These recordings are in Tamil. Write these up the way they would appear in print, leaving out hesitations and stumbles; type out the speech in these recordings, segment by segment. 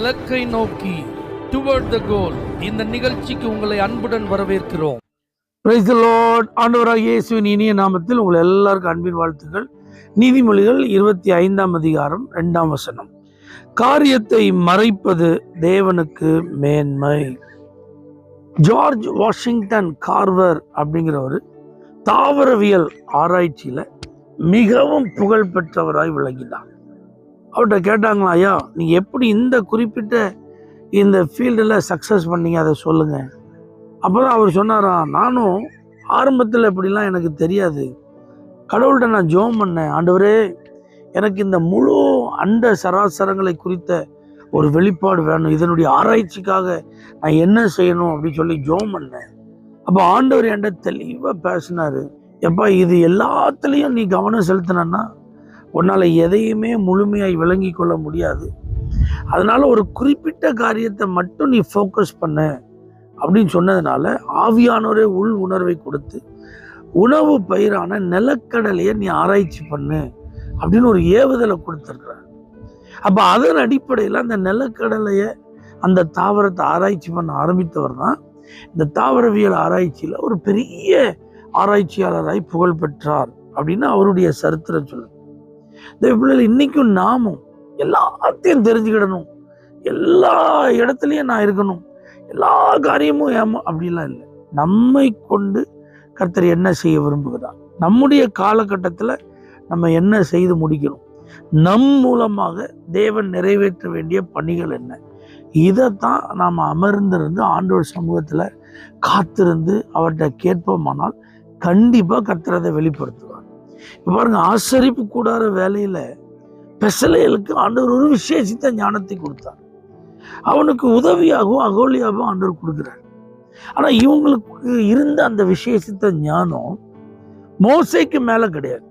இலக்கை நோக்கி டுவர்ட் த கோல் இந்த நிகழ்ச்சிக்கு உங்களை அன்புடன் வரவேற்கிறோம். Praise the Lord. ஆண்டவராகிய இயேசுவின் இனிய நாமத்தில் உங்கள் எல்லாருக்கும் அன்பின் வாழ்த்துக்கள். நீதிமொழிகள் 25ஆம் அதிகாரம் 2ஆம் வசனம். காரியத்தை மறைப்பது தேவனுக்கு மேன்மை. ஜார்ஜ் வாஷிங்டன் கார்வர் அப்படிங்கிறவர் தாவரவியல் ஆராய்ச்சியில மிகவும் புகழ் பெற்றவராய் விளங்கினார். அவர்கிட்ட கேட்டாங்களா, ஐயா நீங்க எப்படி இந்த குறிப்பிட்ட இந்த ஃபீல்டில் சக்ஸஸ் பண்ணீங்க, அதை சொல்லுங்க. அப்போதான் அவர் சொன்னாராம், நானும் ஆரம்பத்தில் எப்படிலாம் எனக்கு தெரியாது, கடவுள்கிட்ட நான் ஜெபம் பண்ணேன், ஆண்டவரே எனக்கு இந்த முழு அண்ட சராசரங்களை குறித்த ஒரு வெளிப்பாடு வேணும், இதனுடைய ஆராய்ச்சிக்காக நான் என்ன செய்யணும் அப்படின்னு சொல்லி ஜெபம் பண்ணேன். அப்போ ஆண்டவர் என்கிட்ட தெளிவாக பேசினாரு, எப்பா இது எல்லாத்துலேயும் நீ கவனம் செலுத்தினா உன்னால் எதையுமே முழுமையாய் விளங்கி கொள்ள முடியாது, அதனால ஒரு குறிப்பிட்ட காரியத்தை மட்டும் நீ ஃபோக்கஸ் பண்ண அப்படின்னு சொன்னதுனால ஆவியானவரே உள் உணர்வை கொடுத்து உணவு பயிரான நிலக்கடலையை நீ ஆராய்ச்சி பண்ணு அப்படின்னு ஒரு ஏவுதலை கொடுத்துருக்குறாரு. அப்போ அதன் அடிப்படையில் அந்த நிலக்கடலையை அந்த தாவரத்தை ஆராய்ச்சி பண்ண ஆரம்பித்தவர் தான் இந்த தாவரவியல் ஆராய்ச்சியில் ஒரு பெரிய ஆராய்ச்சியாளராய் புகழ் பெற்றார் அப்படின்னு அவருடைய சரித்திரம் சொல்லுது. இந்த பிள்ளைகள் இன்னைக்கும் நாமும் எல்லாத்தையும் தெரிஞ்சுக்கிடணும், எல்லா இடத்துலையும் நான் இருக்கணும், எல்லா காரியமும் அப்படிலாம் இல்லை. நம்மை கொண்டு கர்த்தர் என்ன செய்ய விரும்புகிறார், நம்முடைய காலகட்டத்தில் நம்ம என்ன செய்து முடிக்கணும், நம் மூலமாக தேவன் நிறைவேற்ற வேண்டிய பணிகள் என்ன, இதைத்தான் நாம் அமர்ந்திருந்து ஆண்டவர் சமூகத்தில் காத்திருந்து அவர்கிட்ட கேட்போமானால் கண்டிப்பாக கர்த்தர் அதை வெளிப்படுத்துவார். இப்போ பாருங்க, ஆசரிப்பு கூடார வேலையில் பெசலேலுக்கு ஆண்டவர் ஒரு விசேஷித்த ஞானத்தை கொடுத்தார். அவனுக்கு உதவியாகவும் அகோலியாகவும் ஆண்டவர் கொடுக்குறார். ஆனால் இவங்களுக்கு இருந்த அந்த விசேஷித்த ஞானம் மோசேக்கு மேலே கிடையாது.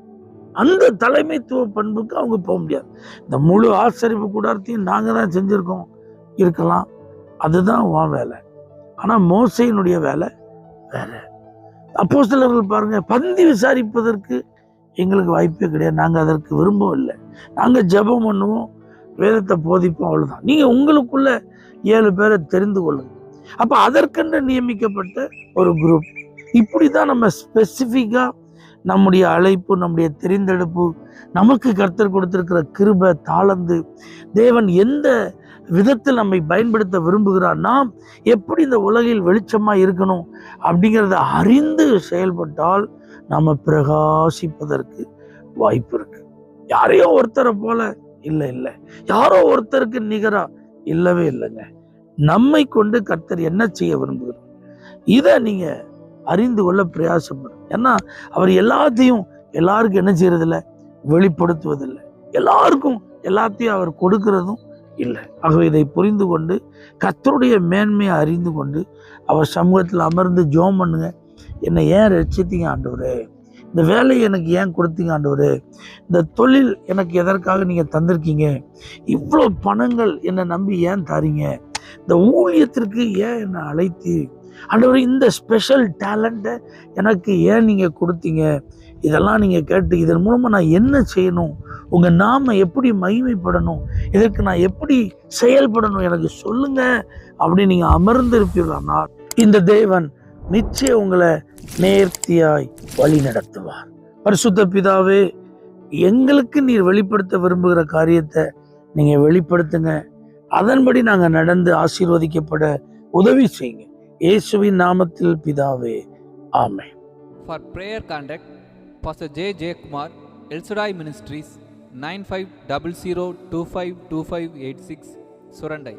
அந்த தலைமைத்துவ பண்புக்கு அவங்க போக முடியாது. இந்த முழு ஆசரிப்பு கூடாரத்தையும் நாங்கள் தான் செஞ்சுருக்கோம் இருக்கலாம், அதுதான் உன் வேலை. ஆனால் மோசேயினுடைய வேலை வேற. அப்போஸ்தலர்கள் பாருங்க, பந்தி விசாரிப்பதற்கு எங்களுக்கு வாய்ப்பே கிடையாது, நாங்கள் அதற்கு விரும்பவில்லை, நாங்கள் ஜெபம் பண்ணுவோம், வேதத்தை போதிப்போம், அவ்வளோதான். நீங்கள் உங்களுக்குள்ள 7 பேரை தெரிந்து கொள்ளுங்க. அப்போ அதற்கென்று நியமிக்கப்பட்ட ஒரு குரூப். இப்படி தான் நம்ம ஸ்பெசிஃபிக்காக நம்முடைய அழைப்பு, நம்முடைய தெரிந்தெடுப்பு, நமக்கு கர்த்தர் கொடுத்திருக்கிற கிருபை, தாளந்து, தேவன் எந்த விதத்தில் நம்மை பயன்படுத்த விரும்புகிறார், நாம் எப்படி இந்த உலகில் வெளிச்சமாக இருக்கணும் அப்படிங்கிறத அறிந்து செயல்பட்டால் நம்ம பிரகாசிப்பதற்கு வாய்ப்பு இருக்கு. யாரையோ ஒருத்தரை போல இல்லை, யாரோ ஒருத்தருக்கு நிகரா இல்லவே இல்லைங்க. நம்மை கொண்டு கர்த்தர் என்ன செய்ய விரும்புகிறார், இதை நீங்க அறிந்து கொள்ள பிரயாசப்படும். ஏன்னா அவர் எல்லாத்தையும் எல்லாருக்கும் என்ன செய்யறதில்லை, வெளிப்படுத்துவதில்லை, எல்லாருக்கும் எல்லாத்தையும் அவர் கொடுக்கிறதும் இல்லை. ஆகவே இதை புரிந்து கொண்டு கர்த்தருடைய மேன்மையை அறிந்து கொண்டு அவர் சமூகத்தில் அமர்ந்து ஜெபம் பண்ணுங்க. என்னை ஏன் ரட்சித்தீங்க ஆண்டவரே, இந்த வேலையை எனக்கு ஏன் கொடுத்தீங்க ஆண்டவரே, இந்த தொழில் எனக்கு எதற்காக நீங்கள் தந்திருக்கீங்க, இவ்வளோ பணங்கள் என்னை நம்பி ஏன் தாரீங்க, இந்த ஊழியத்திற்கு ஏன் என்னை அழைத்து ஆண்டவரே, இந்த ஸ்பெஷல் டேலண்ட்டை எனக்கு ஏன் நீங்கள் கொடுத்தீங்க, இதெல்லாம் நீங்கள் கேட்டு இதன் மூலமாக நான் என்ன செய்யணும், உங்கள் நாம எப்படி மகிமைப்படணும், இதற்கு நான் எப்படி செயல்படணும் எனக்கு சொல்லுங்க அப்படின்னு நீங்கள் அமர்ந்திருப்பீர்களா, இந்த தேவன் நிச்சயம் உங்களை நேர்த்தியாய் வழி நடத்துவார். பரிசுத்த பிதாவே, எங்களுக்கு நீர் வெளிப்படுத்த விரும்புகிற காரியத்தை நீங்க வெளிப்படுத்துங்க, அதன்படி நாங்கள் நடந்து ஆசீர்வதிக்கப்பட உதவி செய்யுங்க. இயேசுவின் நாமத்தில் பிதாவே, ஆமென். For prayer contact Pastor J. J. Kumar, El Shaddai Ministries, 9500252586, Surandai.